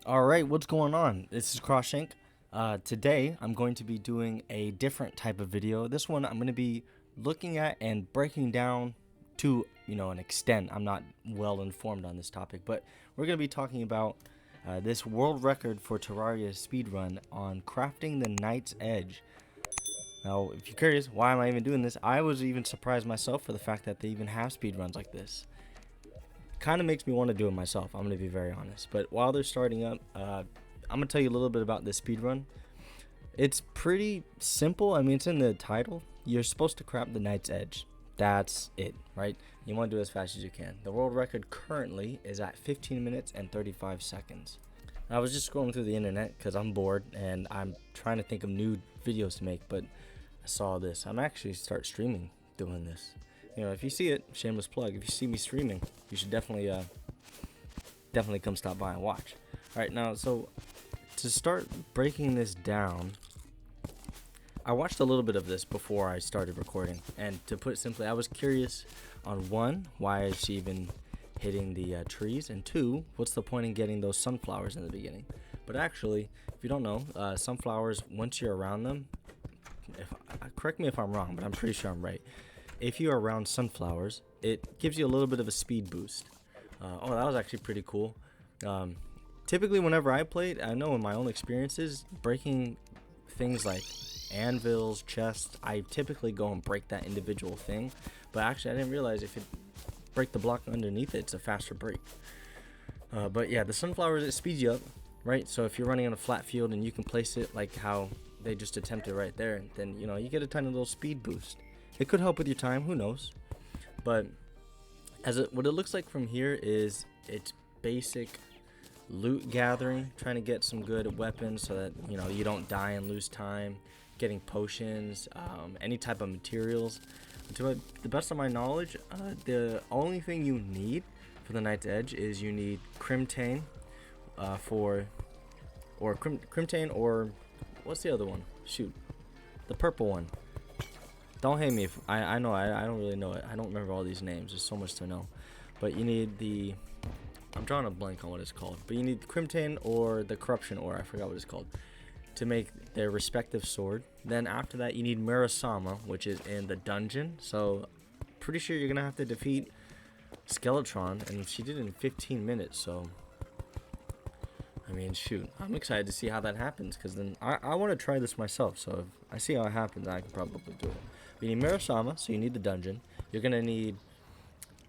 Alright, what's going on? This is Croshank. Today, I'm going to be doing a different type of video. This one, I'm going to be looking at and breaking down to, an extent. I'm not well informed on this topic, but we're going to be talking about this world record for Terraria speedrun on crafting the Knight's Edge. Now, if you're curious, why am I even doing this? I was even surprised myself for the fact that they even have speedruns like this. Kind of makes me want to do it myself, I'm going to be very honest. But while they're starting up, I'm going to tell you a little bit about this speedrun. It's pretty simple. I mean, it's in the title. You're supposed to craft the Knight's Edge. That's it, right? You want to do it as fast as you can. The world record currently is at 15 minutes and 35 seconds. I was just scrolling through the internet because I'm bored and I'm trying to think of new videos to make, but I saw this. I'm actually start streaming doing this. If you see it, shameless plug, if you see me streaming, you should definitely come stop by and watch. Alright, now, so to start breaking this down, I watched a little bit of this before I started recording, and to put it simply, I was curious on one, why is she even hitting the trees, and two, what's the point in getting those sunflowers in the beginning? But actually, if you don't know, sunflowers, once you're around them, correct me if I'm wrong, but I'm pretty sure I'm right. If you're around sunflowers, it gives you a little bit of a speed boost. Oh, that was actually pretty cool. Typically, whenever I played, I know in my own experiences, breaking things like anvils, chests, I typically go and break that individual thing. But actually, I didn't realize if you break the block underneath it, it's a faster break. But yeah, the sunflowers, it speeds you up, right? So if you're running on a flat field and you can place it like how they just attempted right there, then you get a tiny little speed boost. It could help with your time, who knows? But what it looks like from here is it's basic loot gathering, trying to get some good weapons so that you don't die and lose time, getting potions, any type of materials. To the best of my knowledge, the only thing you need for the Knight's Edge is you need crimtane, crimtane, or what's the other one? Shoot, the purple one. Don't hate me if I know I don't really know it. I don't remember all these names. There's so much to know. But you need I'm drawing a blank on what it's called. But you need crimtane or the corruption ore, I forgot what it's called, to make their respective sword. Then after that you need Muramasa, which is in the dungeon. So pretty sure you're gonna have to defeat Skeletron, and she did it in 15 minutes, so I mean, shoot, I'm excited to see how that happens, because then I want to try this myself, so if I see how it happens, I can probably do it. You need Muramasa, so you need the dungeon. You're going to need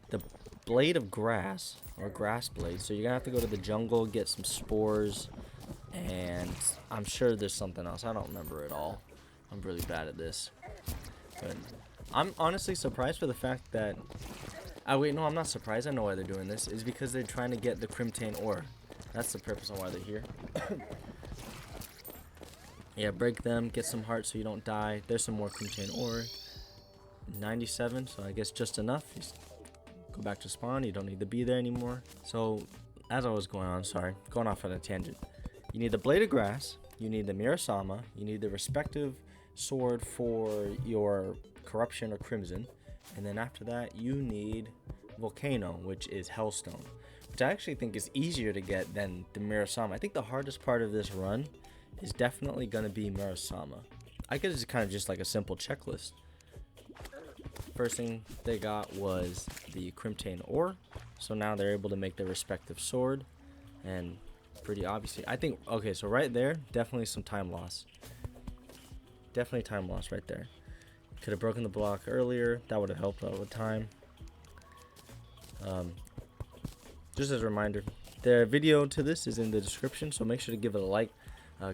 the blade of grass, or grass blade, so you're going to have to go to the jungle, get some spores, and I'm sure there's something else. I don't remember it all. I'm really bad at this. But I'm honestly surprised for the fact that... wait, no, I'm not surprised. I know why they're doing this. It's because they're trying to get the crimtane ore. That's the purpose of why they're here. Yeah, break them, get some hearts so you don't die. There's some more crimtane ore. 97, so I guess just enough. Just go back to spawn. You don't need to be there anymore. So, as I was going on, sorry, going off on a tangent. You need the blade of grass. You need the Muramasa. You need the respective sword for your corruption or crimson. And then after that, you need Volcano, which is hellstone, which I actually think is easier to get than the Muramasa. I think the hardest part of this run is definitely going to be Muramasa. I guess it's kind of just like a simple checklist. First thing they got was the crimtane ore, so now they're able to make their respective sword, and pretty obviously, I think, okay, so right there, definitely some time loss. Definitely time loss right there. Could have broken the block earlier, that would have helped out with time. Just as a reminder, the video to this is in the description, so make sure to give it a like,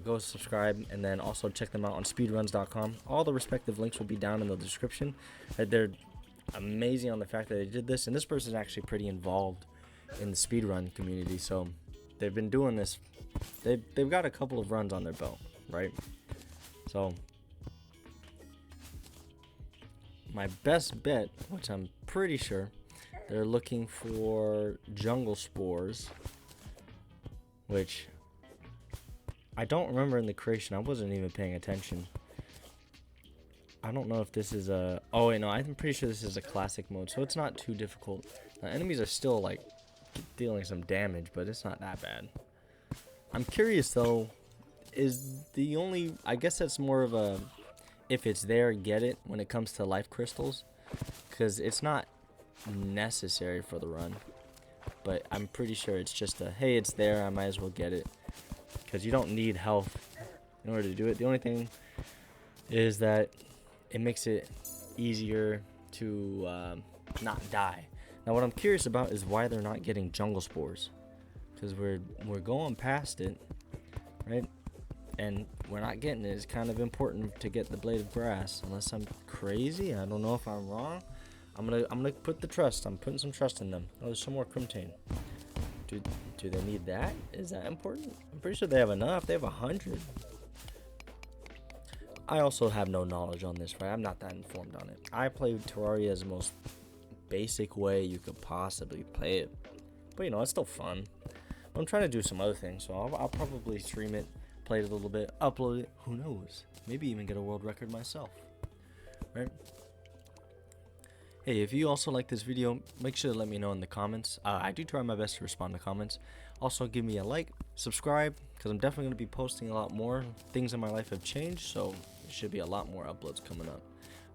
go subscribe, and then also check them out on speedruns.com. All the respective links will be down in the description. They're amazing on the fact that they did this, and this person is actually pretty involved in the speedrun community, so they've been doing this. They've got a couple of runs on their belt, right? So my best bet, which I'm pretty sure they're looking for jungle spores, which I don't remember in the creation. I wasn't even paying attention. I don't know if this is a... Oh, wait, no. I'm pretty sure this is a classic mode, so it's not too difficult. Enemies are still, like, dealing some damage, but it's not that bad. I'm curious though, is the only, I guess that's more of a, if it's there, get it when it comes to life crystals, because it's not necessary for the run, but I'm pretty sure it's just a, hey, it's there, I might as well get it, because you don't need health in order to do it. The only thing is that it makes it easier to not die. Now what I'm curious about is why they're not getting jungle spores, because we're going past it, right? And we're not getting it. It's kind of important to get the blade of grass, unless I'm crazy. I don't know if I'm wrong. I'm gonna put the trust. I'm putting some trust in them. Oh, there's some more crimtane. Do they need that? Is that important? I'm pretty sure they have enough. They have 100. I also have no knowledge on this, right? I'm not that informed on it. I played Terraria as the most basic way you could possibly play it, but you know, it's still fun. I'm trying to do some other things, so I'll probably stream it, play it a little bit, upload it, who knows, maybe even get a world record myself, right? Hey, if you also like this video, make sure to let me know in the comments. I do try my best to respond to comments. Also, give me a like, subscribe, because I'm definitely going to be posting a lot more. Things in my life have changed, so there should be a lot more uploads coming up.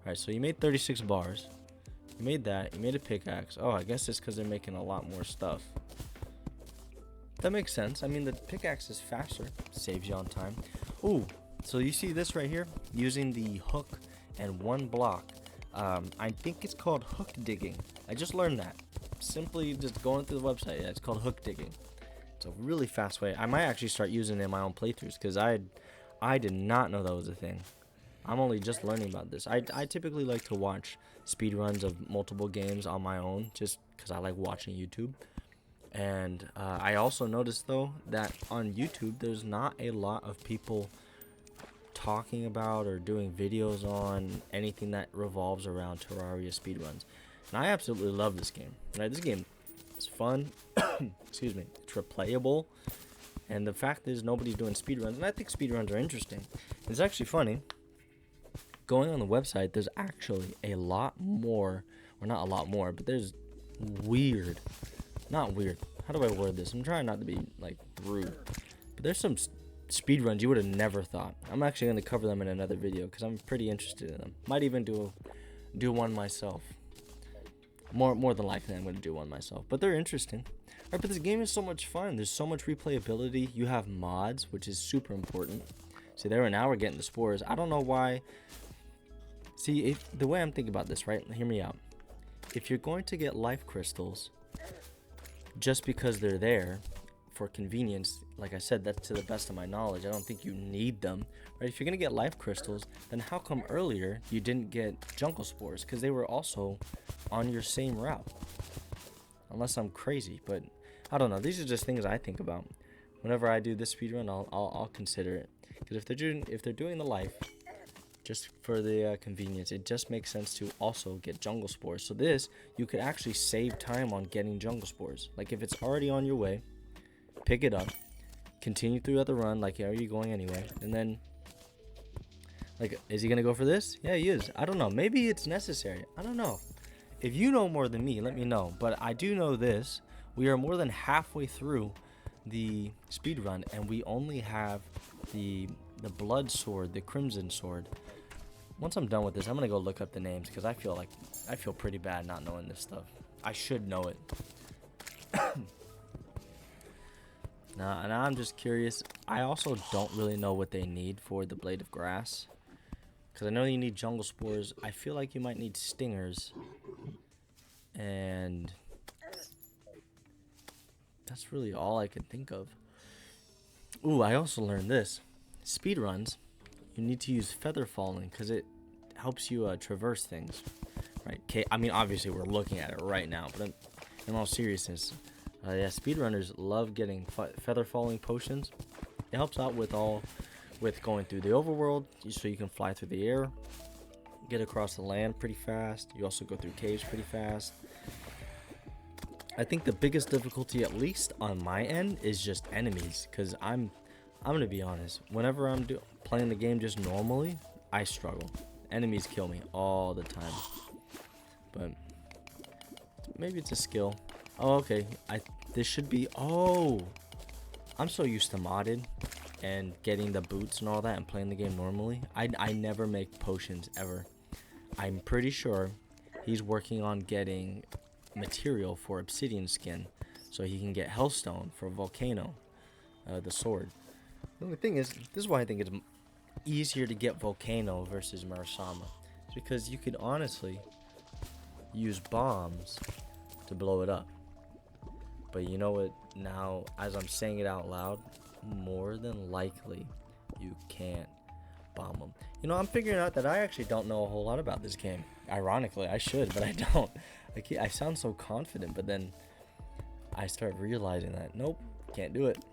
Alright, so you made 36 bars. You made that. You made a pickaxe. Oh, I guess it's because they're making a lot more stuff. That makes sense. I mean, the pickaxe is faster. Saves you on time. Ooh, so you see this right here? Using the hook and one block. I think it's called hook digging. I just learned that. Simply just going through the website. Yeah, it's called hook digging. It's a really fast way. I might actually start using it in my own playthroughs, because I did not know that was a thing. I'm only just learning about this. I typically like to watch speedruns of multiple games on my own, just because I like watching YouTube. And I also noticed though that on YouTube there's not a lot of people talking about or doing videos on anything that revolves around Terraria speedruns. And I absolutely love this game. Right, this game is fun. Excuse me. It's replayable. And the fact is nobody's doing speedruns, and I think speedruns are interesting. It's actually funny. Going on the website, there's actually a lot more, or not a lot more, but there's weird, not weird, how do I word this? I'm trying not to be like rude, but there's some speedruns you would have never thought. I'm actually going to cover them in another video because I'm pretty interested in them. Might even do one myself. More than likely I'm going to do one myself, but they're interesting. Alright, but this game is so much fun. There's so much replayability. You have mods, which is super important. See, there and now we're getting the spores. I don't know why. See, the way I'm thinking about this, right? Hear me out. If you're going to get life crystals just because they're there for convenience, like I said, that's to the best of my knowledge. I don't think you need them, right? If you're going to get life crystals, then how come earlier you didn't get jungle spores? Because they were also on your same route. Unless I'm crazy, but I don't know. These are just things I think about. Whenever I do this speedrun, I'll consider it. Because if they're doing the life just for the convenience, it just makes sense to also get jungle spores. So this, you could actually save time on getting jungle spores. Like if it's already on your way, pick it up, continue throughout the run, like, are you going anyway? And then, like, is he gonna go for this? Yeah, he is. I don't know. Maybe it's necessary. I don't know. If you know more than me, let me know. But I do know this. We are more than halfway through the speed run, and we only have the blood sword, the crimson sword. Once I'm done with this, I'm gonna go look up the names, because I feel pretty bad not knowing this stuff. I should know it. Now I'm just curious. I also don't really know what they need for the blade of grass, because I know you need jungle spores. I feel like you might need stingers, and that's really all I could think of. Ooh, I also learned this. Speedruns, you need to use feather falling because it helps you traverse things, right? Okay, I mean, obviously we're looking at it right now, but in all seriousness, yeah, speedrunners love getting feather falling potions. It helps out with going through the overworld, so you can fly through the air, get across the land pretty fast. You also go through caves pretty fast. I think the biggest difficulty, at least on my end, is just enemies, because I'm gonna be honest. Whenever I'm playing the game just normally, I struggle. Enemies kill me all the time. But maybe it's a skill. Oh, okay. This should be. Oh, I'm so used to modded and getting the boots and all that and playing the game normally. I never make potions ever. I'm pretty sure he's working on getting material for obsidian skin so he can get hellstone for Volcano, the sword. The only thing is, this is why I think it's easier to get Volcano versus Muramasa. It's because you could honestly use bombs to blow it up. But you know what, now as I'm saying it out loud, more than likely you can't bomb them. You know, I'm figuring out that I actually don't know a whole lot about this game. Ironically, I should, but I don't. I sound so confident, but then I start realizing that, nope, can't do it.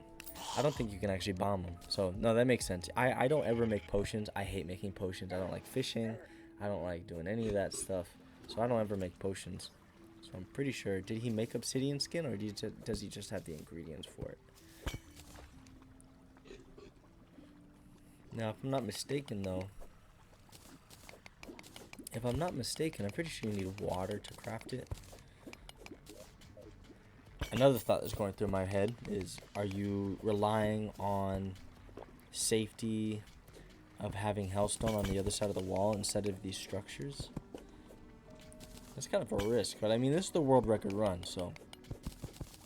I don't think you can actually bomb them. So, no, that makes sense. I don't ever make potions. I hate making potions. I don't like fishing. I don't like doing any of that stuff. So I don't ever make potions. So I'm pretty sure, did he make obsidian skin, or does he just have the ingredients for it? Now, if I'm not mistaken, though, I'm pretty sure you need water to craft it. Another thought that's going through my head is, are you relying on safety of having hellstone on the other side of the wall instead of these structures? That's kind of a risk, but I mean, this is the world record run, so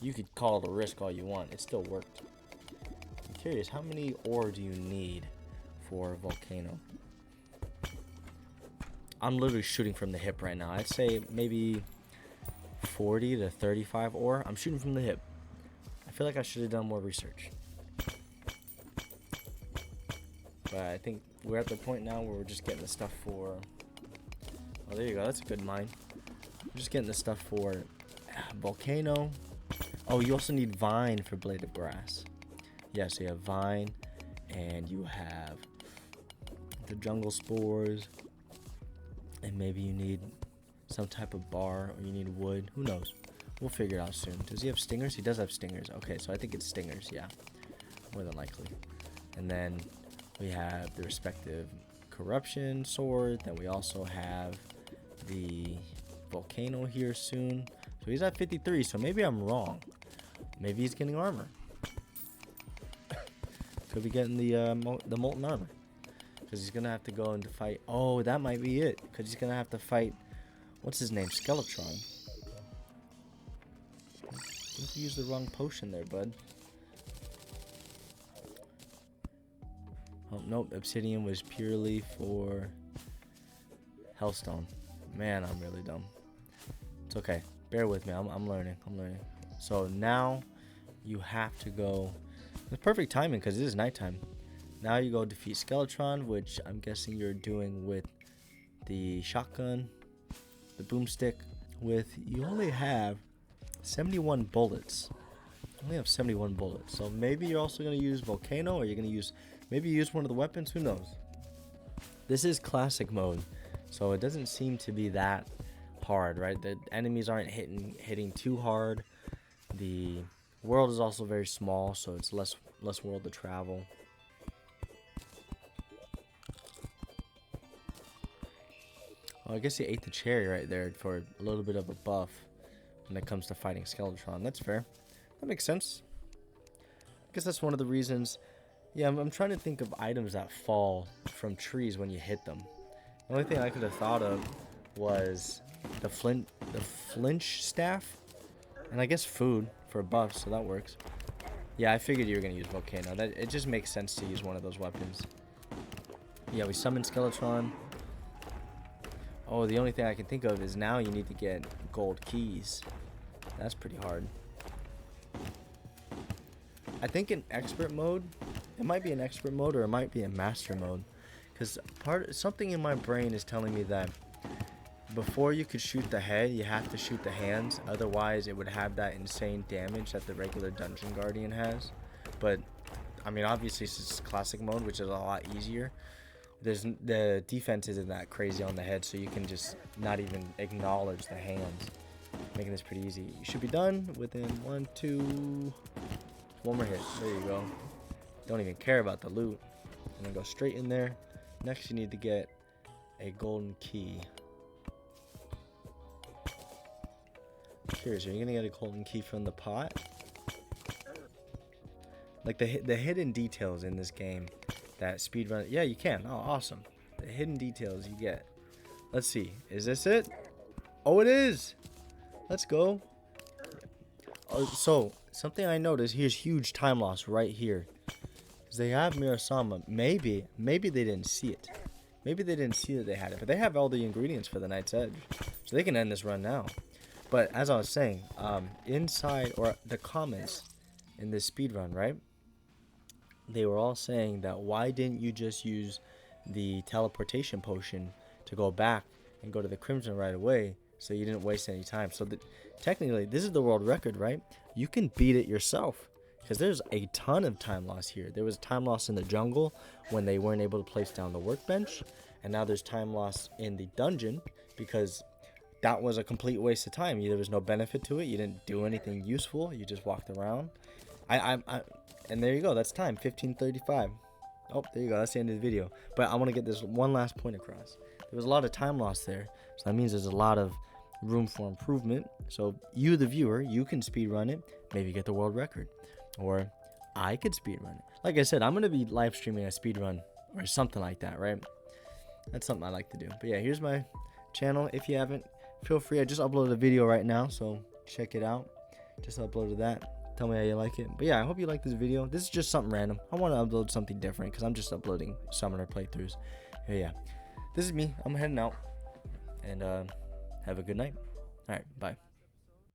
you could call it a risk all you want. It still worked. I'm curious, how many ore do you need for Volcano? I'm literally shooting from the hip right now. I'd say maybe 40 to 35 ore. I'm shooting from the hip. I feel like I should have done more research. But I think we're at the point now where we're just getting the stuff for... Oh, there you go. That's a good mine. We're just getting the stuff for Volcano. Oh, you also need vine for blade of grass. Yeah, so you have vine, and you have the jungle spores, and maybe you need some type of bar, or you need wood. Who knows? We'll figure it out soon. Does he have stingers? He does have stingers. Okay, so I think it's stingers, yeah. More than likely. And then we have the respective corruption sword. Then we also have the Volcano here soon. So he's at 53, so maybe I'm wrong. Maybe he's getting armor. Could be getting the molten armor. Because he's going to have to go into fight. Oh, that might be it. Because he's going to have to fight... What's his name? Skeletron. I think you used the wrong potion there, bud. Oh, nope. Obsidian was purely for Hellstone. Man, I'm really dumb. It's okay. Bear with me. I'm learning. So now you have to go... It's perfect timing because it is nighttime. Now you go defeat Skeletron, which I'm guessing you're doing with the shotgun, the boomstick. You only have 71 bullets. You only have 71 bullets. So maybe you're also going to use Volcano, or you're going to use... Maybe use one of the weapons. Who knows? This is classic mode, so it doesn't seem to be that hard, right? The enemies aren't hitting too hard. The world is also very small, so it's less world to travel. Oh, I guess he ate the cherry right there for a little bit of a buff when it comes to fighting Skeletron. That's fair. That makes sense. I guess that's one of the reasons. Yeah, I'm trying to think of items that fall from trees when you hit them. The only thing I could have thought of was the flinch staff, and I guess food for a buff, so that works. Yeah, I figured you were gonna use Volcano. It just makes sense to use one of those weapons. Yeah, we summoned Skeletron. Oh, the only thing I can think of is now you need to get gold keys. That's pretty hard. I think in expert mode, it might be an expert mode or it might be a master mode, because something in my brain is telling me that before you could shoot the head, you have to shoot the hands. Otherwise, it would have that insane damage that the regular Dungeon Guardian has. But I mean, obviously, this is classic mode, which is a lot easier. The defense isn't that crazy on the head, so you can just not even acknowledge the hands, making this pretty easy. You should be done within one more hit. There you go. Don't even care about the loot. And then go straight in there. Next, you need to get a golden key. I'm curious, are you gonna get a golden key from the pot? Like the hidden details in this game that speedrun. Yeah, you can. Oh, awesome. The hidden details you get. Let's see. Is this it? Oh, it is. Let's go. Oh, so something I noticed, here's huge time loss right here. Because they have Muramasa. Maybe they didn't see it. Maybe they didn't see that they had it. But they have all the ingredients for the Night's Edge. So they can end this run now. But as I was saying, inside or the comments in this speedrun, right? They were all saying that why didn't you just use the teleportation potion to go back and go to the Crimson right away so you didn't waste any time. So technically, this is the world record, right? You can beat it yourself because there's a ton of time loss here. There was time loss in the jungle when they weren't able to place down the workbench, and now there's time loss in the dungeon because that was a complete waste of time. There was no benefit to it. You didn't do anything useful. You just walked around. And there you go. That's time, 15:35. Oh, there you go. That's the end of the video. But I want to get this one last point across. There was a lot of time lost there. So that means there's a lot of room for improvement. So you, the viewer, you can speedrun it. Maybe get the world record. Or I could speedrun it. Like I said, I'm going to be live streaming a speedrun or something like that, right? That's something I like to do. But yeah, here's my channel. If you haven't, feel free. I just uploaded a video right now, so check it out. Just uploaded that. Tell me how you like it. But yeah, I hope you like this video. This is just something random. I want to upload something different because I'm just uploading summoner playthroughs. But yeah, this is me. I'm heading out. And have a good night. All right, bye.